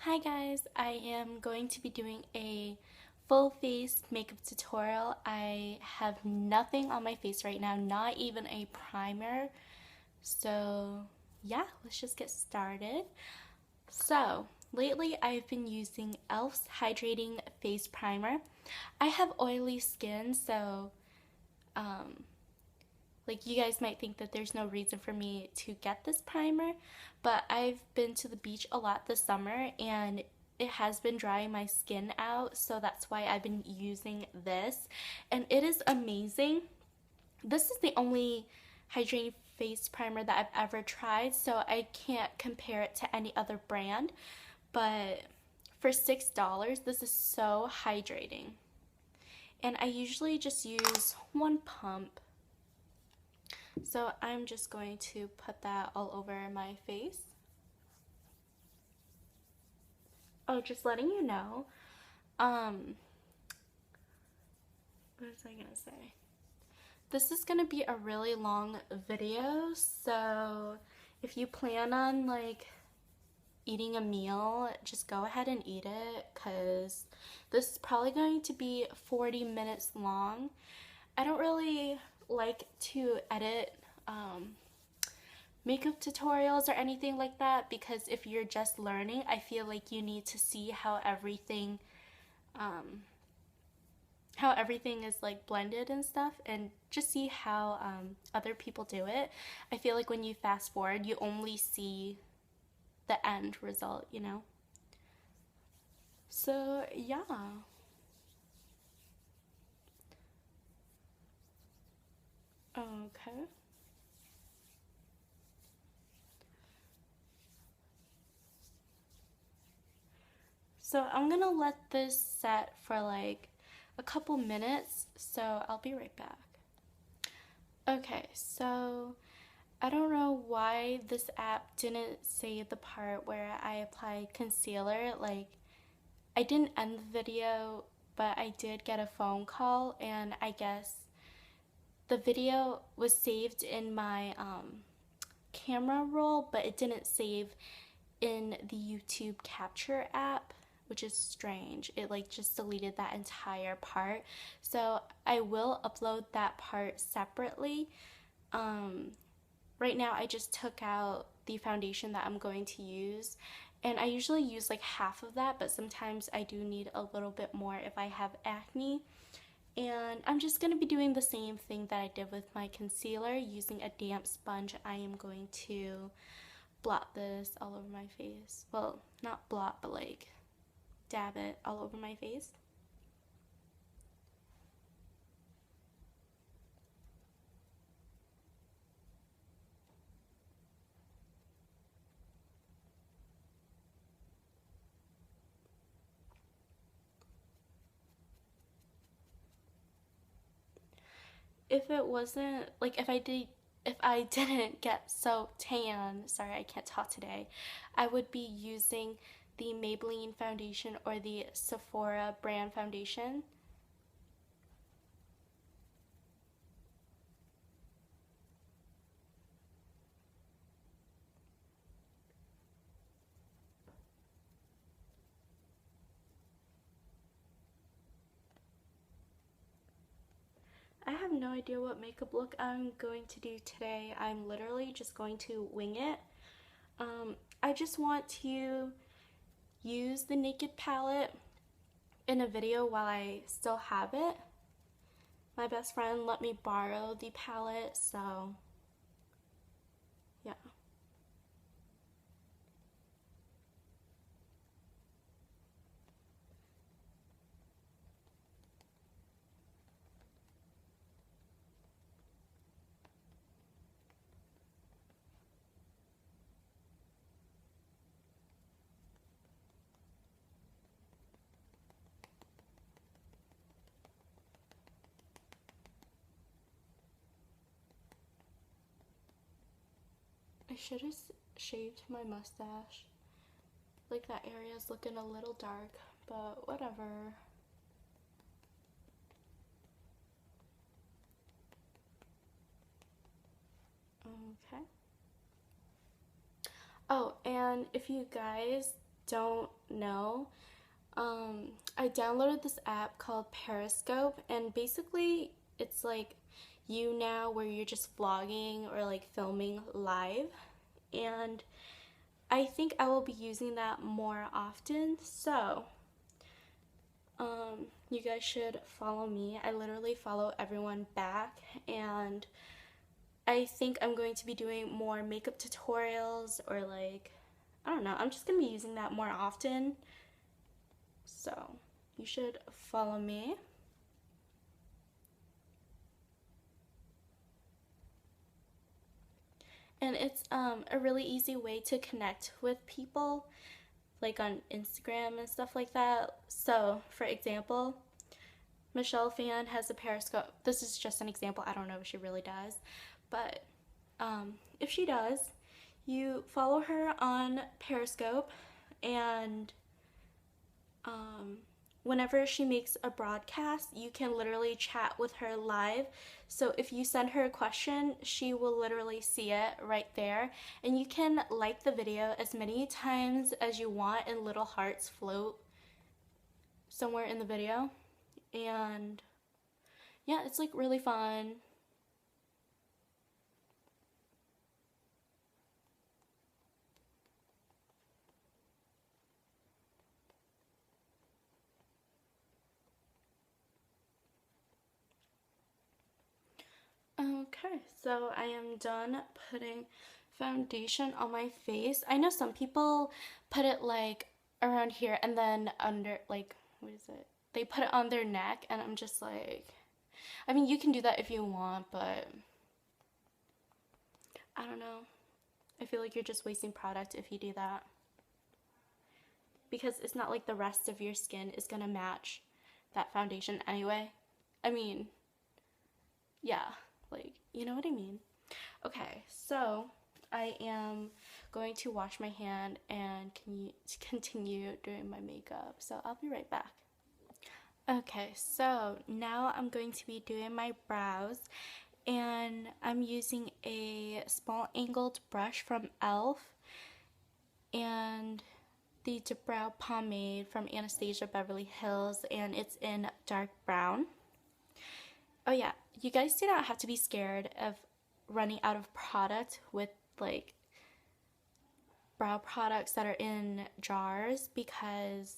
Hi guys, I am going to be doing a full face makeup tutorial. I have nothing on my face right now, not even a primer. So yeah, let's just get started. So lately I've been using e.l.f.'s Hydrating Face Primer. I have oily skin, so like you guys might think that there's no reason for me to get this primer, but I've been to the beach a lot this summer and it has been drying my skin out, so that's why I've been using this and it is amazing. This is the only hydrating face primer that I've ever tried, so I can't compare it to any other brand, but for $6 this is so hydrating. And I usually just use one pump. So I'm just going to put that all over my face. Oh, just letting you know. What was I gonna say? This is gonna be a really long video, so if you plan on like eating a meal, just go ahead and eat it because this is probably going to be 40 minutes long. I don't really like to edit makeup tutorials or anything like that because if you're just learning, I feel like you need to see um, how everything is like blended and stuff, and just see how other people do it. I feel like when you fast forward, you only see the end result, you know? So yeah. Okay. So I'm gonna let this set for like a couple minutes, so I'll be right back. Okay, so I don't know why this app didn't say the part where I applied concealer. Like, I didn't end the video, but I did get a phone call, and I guess the video was saved in my camera roll, but it didn't save in the YouTube Capture app, which is strange. It like just deleted that entire part. So I will upload that part separately. Um, right now I just took out the foundation that I'm going to use, and I usually use like half of that, but sometimes I do need a little bit more if I have acne. And I'm just going to be doing the same thing that I did with my concealer. Using a damp sponge, I am going to blot this all over my face. Well, not blot, but like dab it all over my face. If it wasn't like if I didn't get so tan, sorry, I can't talk today, I would be using the Maybelline foundation or the Sephora brand foundation. I have no idea what makeup look I'm going to do today. I'm literally just going to wing it. I just want to use the Naked palette in a video while I still have it. My best friend let me borrow the palette, so yeah. I should have shaved my mustache. Like that area is looking a little dark, but whatever. Okay. Oh, and if you guys don't know, I downloaded this app called Periscope, and basically it's like now where you're just vlogging or like filming live, and I think I will be using that more often. So you guys should follow me. I literally follow everyone back, and I think I'm going to be doing more makeup tutorials, or like, I don't know, I'm just gonna be using that more often. So you should follow me. And it's a really easy way to connect with people, like on Instagram and stuff like that. So, for example, Michelle Fan has a Periscope. This is just an example. I don't know if she really does. But if she does, you follow her on Periscope, and whenever she makes a broadcast, you can literally chat with her live. So if you send her a question, she will literally see it right there. And you can like the video as many times as you want, and little hearts float somewhere in the video. And yeah, it's like really fun. Okay, so I am done putting foundation on my face. I know some people put it like around here and then under, like, what is it? They put it on their neck, and I'm just like, I mean, you can do that if you want, but I don't know. I feel like you're just wasting product if you do that, because it's not like the rest of your skin is gonna match that foundation anyway. I mean, yeah, like, you know what I mean? Okay, so I am going to wash my hand and continue doing my makeup, so I'll be right back. Okay, so now I'm going to be doing my brows, and I'm using a small angled brush from e.l.f. and the brow pomade from Anastasia Beverly Hills, and it's in dark brown. Oh yeah, you guys do not have to be scared of running out of product with like brow products that are in jars, because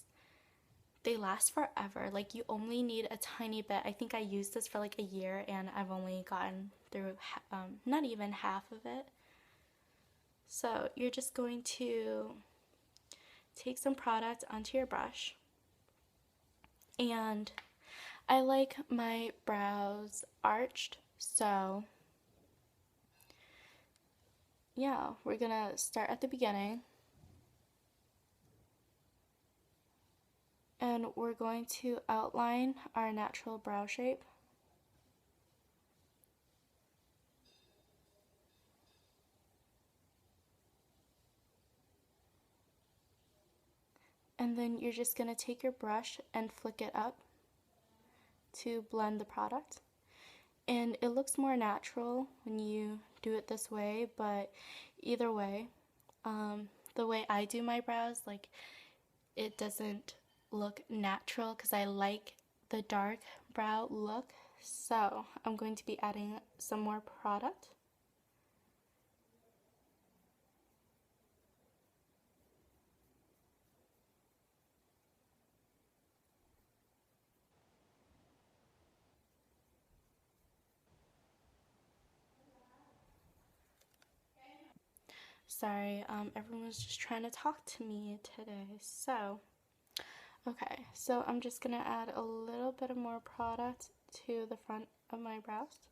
they last forever. Like, you only need a tiny bit. I think I used this for like a year, and I've only gotten through not even half of it. So you're just going to take some product onto your brush, and I like my brows arched, so yeah, we're gonna start at the beginning, and we're going to outline our natural brow shape. And then you're just gonna take your brush and flick it up to blend the product. And it looks more natural when you do it this way, but either way, the way I do my brows, like, it doesn't look natural because I like the dark brow look. So I'm going to be adding some more product. Sorry, everyone's just trying to talk to me today. So, okay, so I'm just gonna add a little bit of more product to the front of my brows.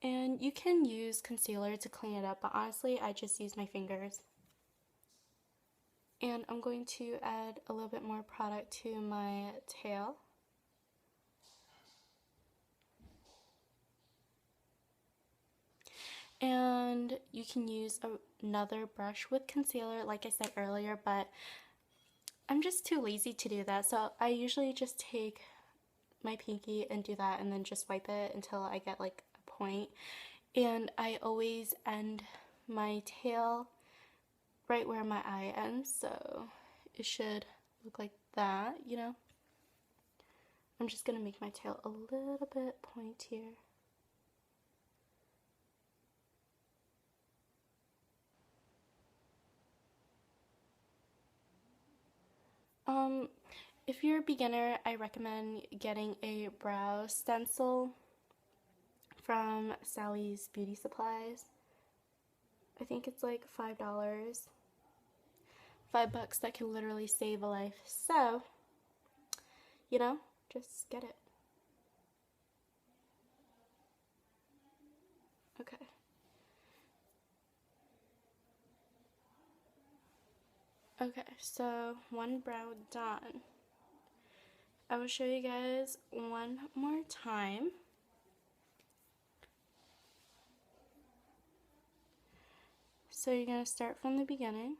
And you can use concealer to clean it up, but honestly, I just use my fingers. And I'm going to add a little bit more product to my tail. And you can use another brush with concealer, like I said earlier, but I'm just too lazy to do that. So I usually just take my pinky and do that, and then just wipe it until I get like a point. And I always end my tail right where my eye ends, so it should look like that, you know? I'm just gonna make my tail a little bit pointier. If you're a beginner, I recommend getting a brow stencil from Sally's Beauty Supplies. I think it's like $5. $5 that can literally save a life. So, you know, just get it. Okay. Okay, so one brow done. I will show you guys one more time. So you're going to start from the beginning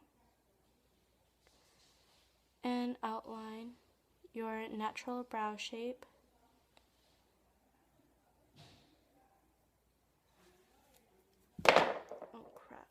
and outline your natural brow shape. Oh crap.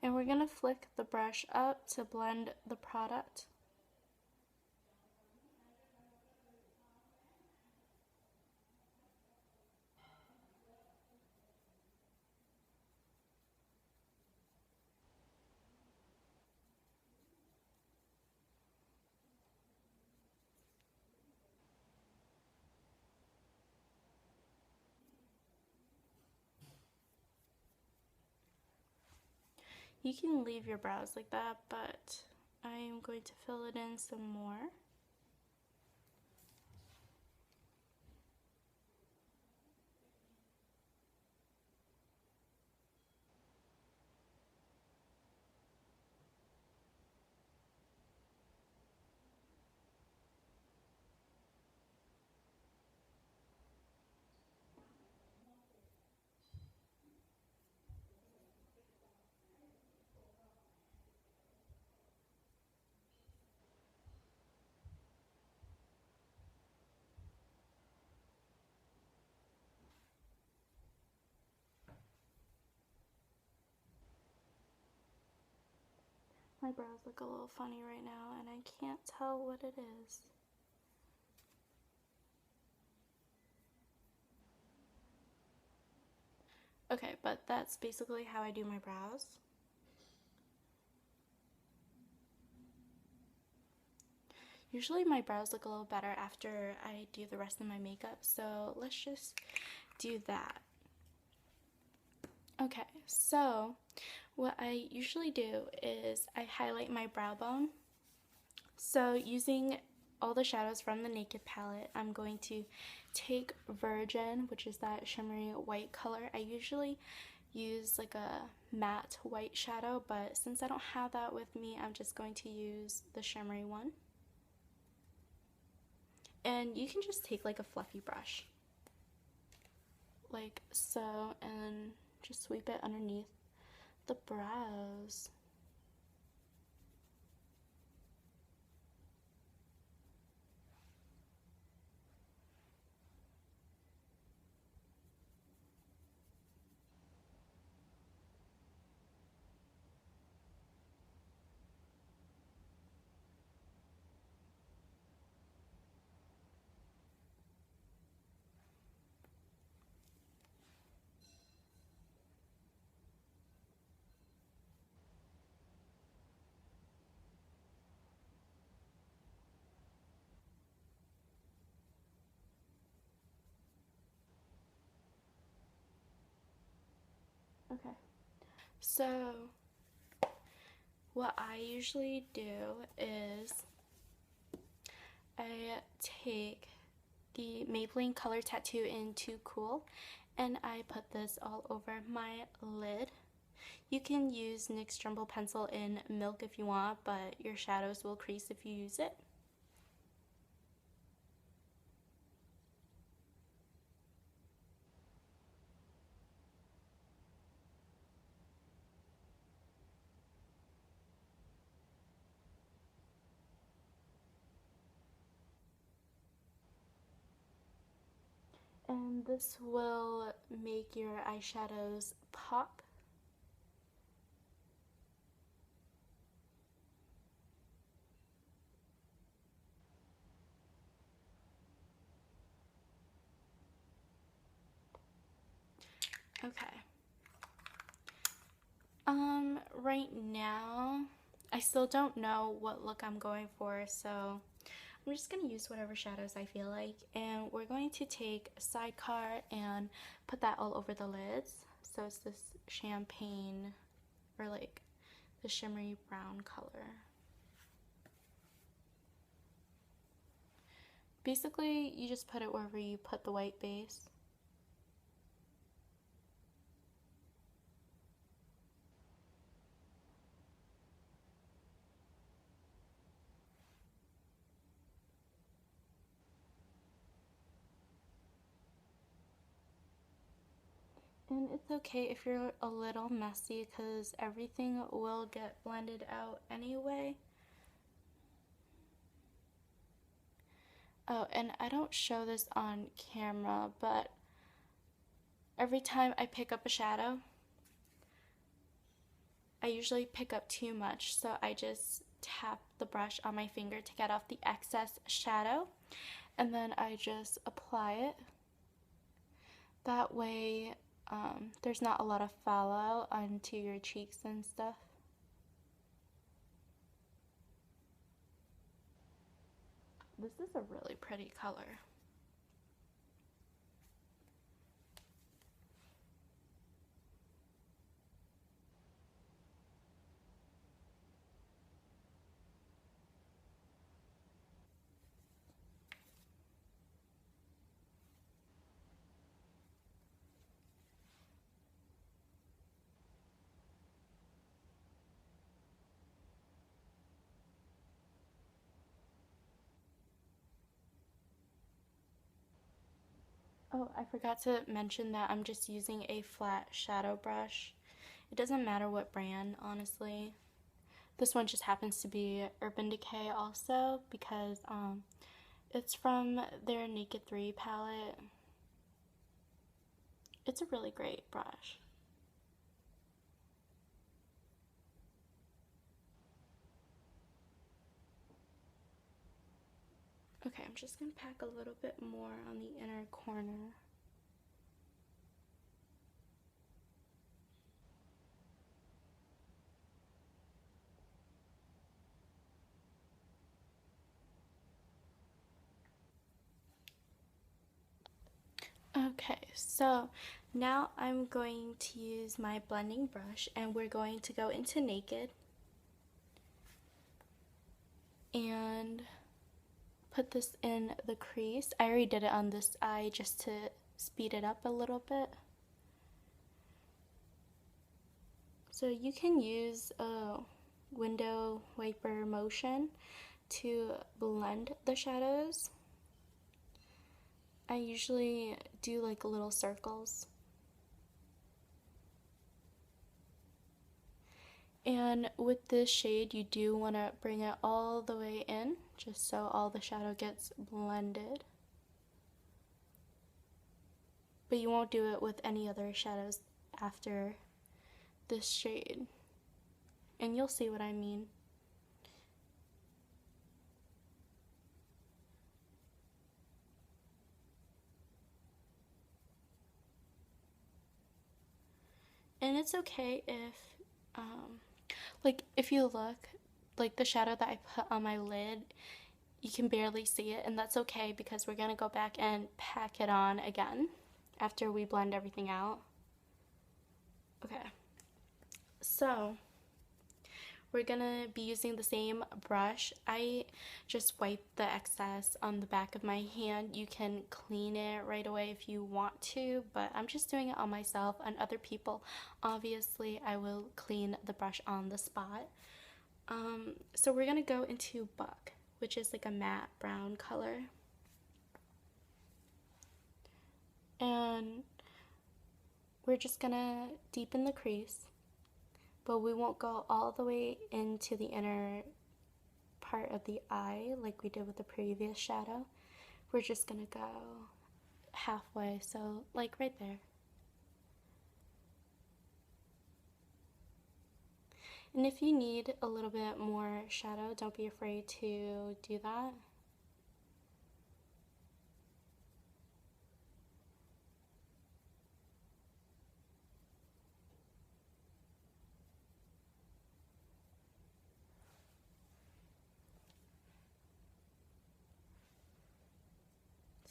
And we're going to flick the brush up to blend the product. You can leave your brows like that, but I am going to fill it in some more. My brows look a little funny right now and I can't tell what it is. Okay, but that's basically how I do my brows. Usually my brows look a little better after I do the rest of my makeup, so let's just do that. Okay, so what I usually do is I highlight my brow bone. So using all the shadows from the Naked palette, I'm going to take Virgin, which is that shimmery white color. I usually use like a matte white shadow, but since I don't have that with me, I'm just going to use the shimmery one. And you can just take like a fluffy brush, like so, and just sweep it underneath the brows. Okay, so what I usually do is I take the Maybelline Color Tattoo in Too Cool and I put this all over my lid. You can use NYX Jumbo Pencil in Milk if you want, but your shadows will crease if you use it. And this will make your eyeshadows pop. Okay. Right now, I still don't know what look I'm going for, so I'm just gonna use whatever shadows I feel like. And we're going to take a sidecar and put that all over the lids. So it's this champagne, or like the shimmery brown color. Basically, you just put it wherever you put the white base. And it's okay if you're a little messy because everything will get blended out anyway. Oh, and I don't show this on camera, but every time I pick up a shadow, I usually pick up too much, so I just tap the brush on my finger to get off the excess shadow, and then I just apply it. That way, there's not a lot of fallout onto your cheeks and stuff. This is a really pretty color. Oh, I forgot to mention that I'm just using a flat shadow brush. It doesn't matter what brand, honestly. This one just happens to be Urban Decay also because it's from their Naked 3 palette. It's a really great brush. Okay, I'm just gonna pack a little bit more on the inner corner. Okay, so now I'm going to use my blending brush and we're going to go into Naked and put this in the crease. I already did it on this eye just to speed it up a little bit. So you can use a window wiper motion to blend the shadows. I usually do like little circles. And with this shade, you do want to bring it all the way in, just so all the shadow gets blended. But you won't do it with any other shadows after this shade. And you'll see what I mean. And it's okay if, like, if you look, like the shadow that I put on my lid, you can barely see it, and that's okay because we're gonna go back and pack it on again after we blend everything out. Okay, so we're gonna be using the same brush. I just wiped the excess on the back of my hand. You can clean it right away if you want to, but I'm just doing it on myself and other people. Obviously, I will clean the brush on the spot. So we're gonna go into Buck, which is like a matte brown color. And we're just gonna deepen the crease, but we won't go all the way into the inner part of the eye like we did with the previous shadow. We're just gonna go halfway, so like right there. And if you need a little bit more shadow, don't be afraid to do that.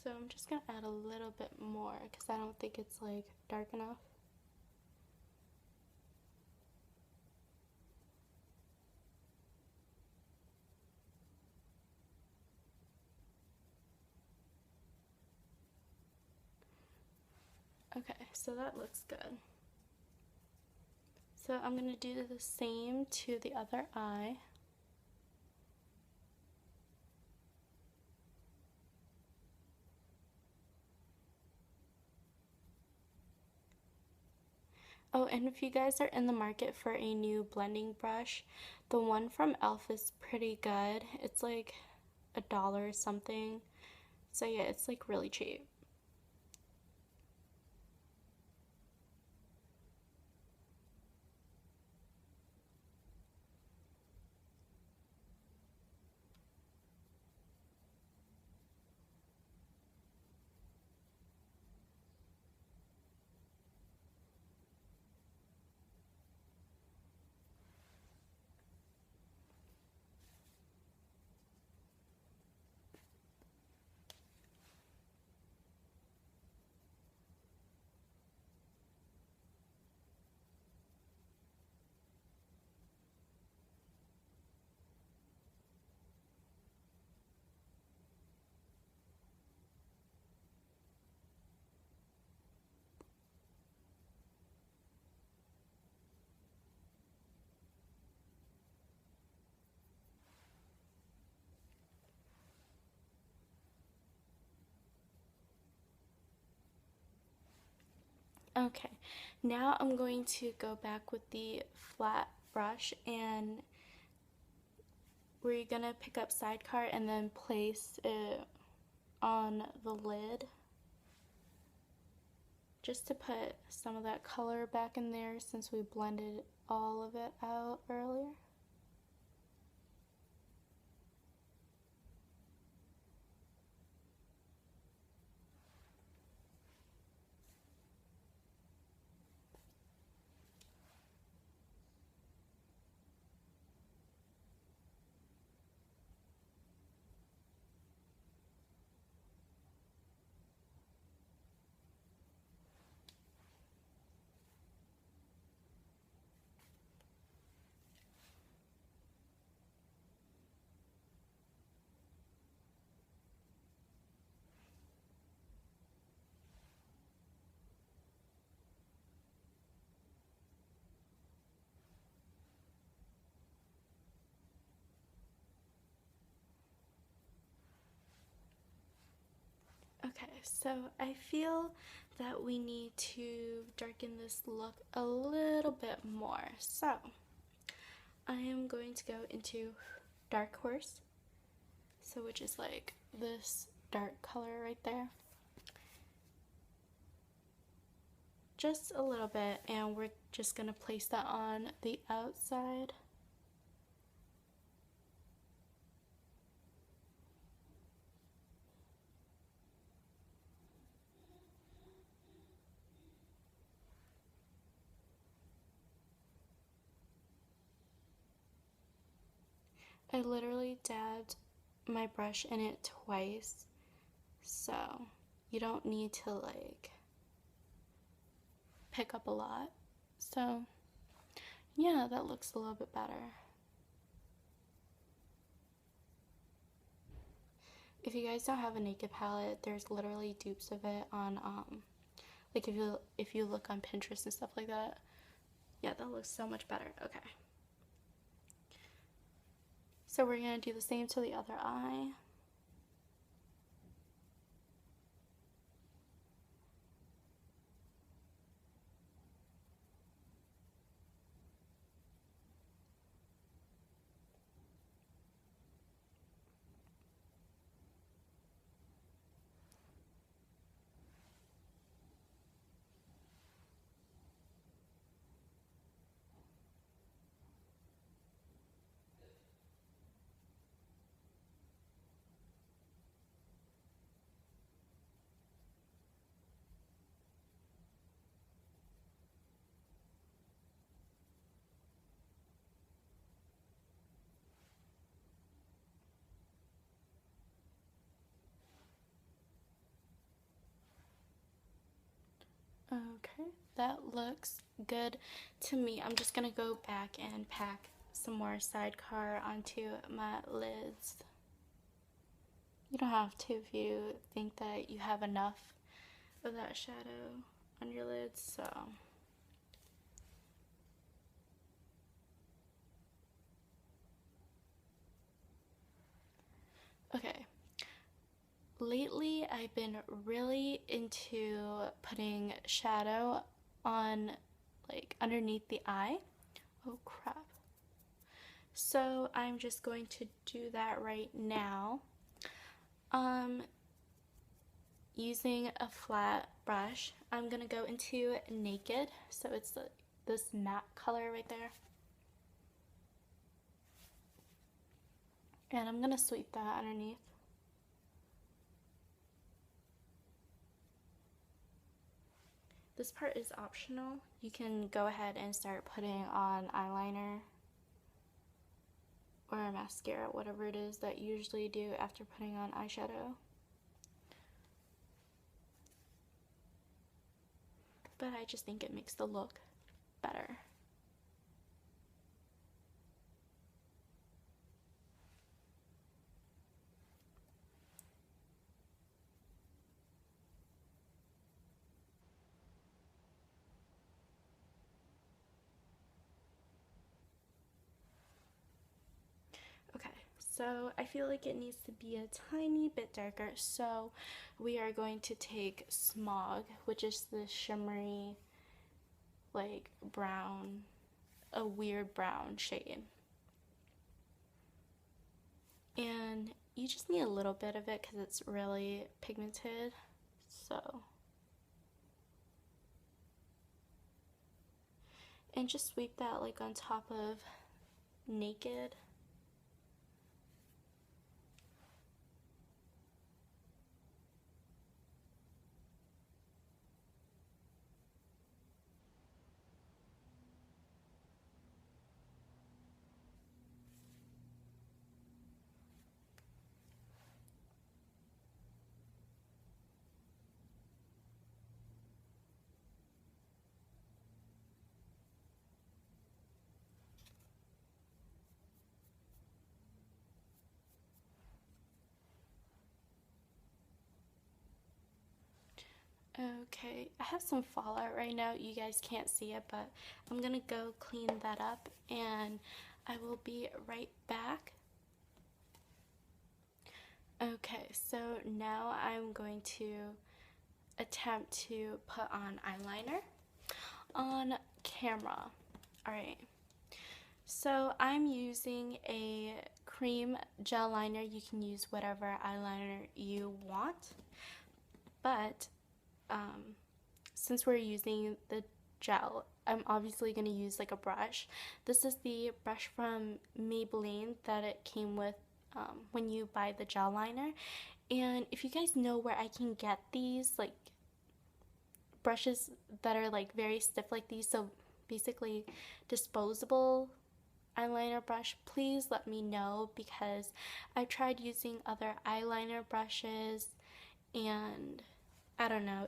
So I'm just gonna add a little bit more because I don't think it's like dark enough. Okay, so that looks good. So I'm gonna do the same to the other eye. Oh, and if you guys are in the market for a new blending brush, the one from e.l.f. is pretty good. It's like $1 or something. So yeah, it's like really cheap. Okay, now I'm going to go back with the flat brush and we're gonna pick up sidecar and then place it on the lid just to put some of that color back in there since we blended all of it out earlier. Okay, so I feel that we need to darken this look a little bit more. So I am going to go into Dark Horse, so which is like this dark color right there. Just a little bit, and we're just gonna place that on the outside. I literally dabbed my brush in it twice, so you don't need to like pick up a lot. So yeah, that looks a little bit better. If you guys don't have a naked palette, there's literally dupes of it on like if you look on Pinterest and stuff like that. Yeah, that looks so much better. Okay. So we're gonna do the same to the other eye. Okay, that looks good to me. I'm just gonna go back and pack some more sidecar onto my lids. You don't have to if you think that you have enough of that shadow on your lids, so. Okay. Lately, I've been really into putting shadow on, like, underneath the eye. Oh crap. So I'm just going to do that right now. Using a flat brush, I'm gonna go into Naked, so it's like this matte color right there. And I'm gonna sweep that underneath. This part is optional. You can go ahead and start putting on eyeliner or a mascara, whatever it is that you usually do after putting on eyeshadow. But I just think it makes the look better. Okay, so I feel like it needs to be a tiny bit darker, so we are going to take Smog, which is this shimmery, like, brown, a weird brown shade. And you just need a little bit of it because it's really pigmented, so. And just sweep that like on top of Naked. Okay, I have some fallout right now. You guys can't see it, but I'm gonna go clean that up and I will be right back. Okay, so now I'm going to attempt to put on eyeliner on camera. Alright, so I'm using a cream gel liner. You can use whatever eyeliner you want, but since we're using the gel, I'm obviously going to use like a brush. This is the brush from Maybelline that it came with when you buy the gel liner. And if you guys know where I can get these like brushes that are like very stiff like these, so basically disposable eyeliner brush, please let me know, because I've tried using other eyeliner brushes and I don't know,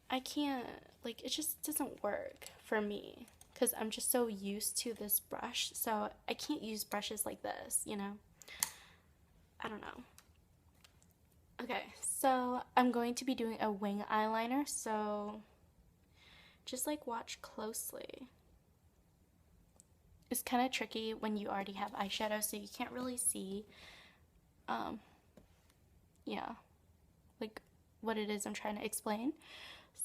I can't, like, it just doesn't work for me because I'm just so used to this brush, so I can't use brushes like this, you know? I don't know. Okay, so I'm going to be doing a wing eyeliner, so just like watch closely. It's kind of tricky when you already have eyeshadow, so you can't really see, yeah, like what it is I'm trying to explain.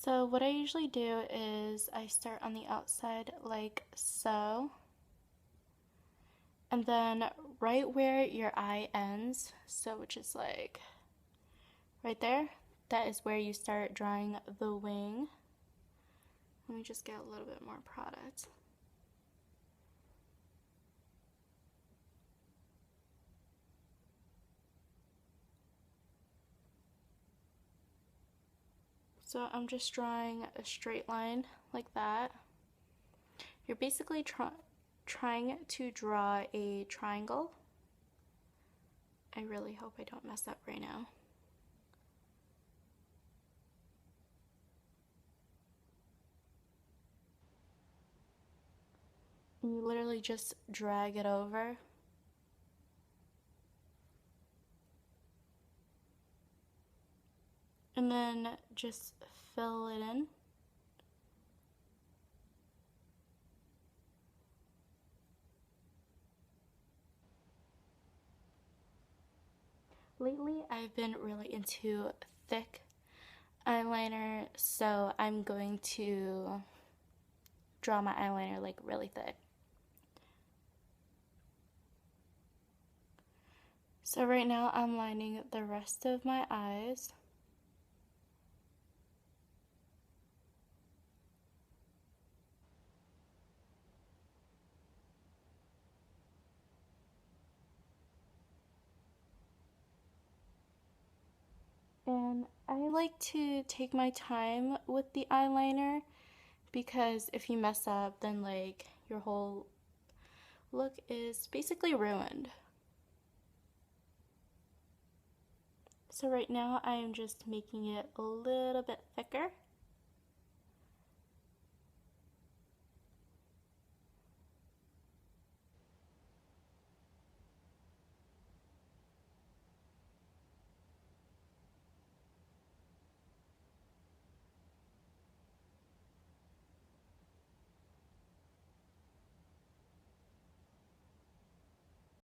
So what I usually do is I start on the outside like so, and then right where your eye ends, so which is like right there, that is where you start drawing the wing. Let me just get a little bit more product. So I'm just drawing a straight line like that. You're basically trying to draw a triangle. I really hope I don't mess up right now. And you literally just drag it over. And then just fill it in. Lately, I've been really into thick eyeliner, so I'm going to draw my eyeliner like really thick. So right now I'm lining the rest of my eyes. And I like to take my time with the eyeliner because if you mess up, then like your whole look is basically ruined. So right now I am just making it a little bit thicker.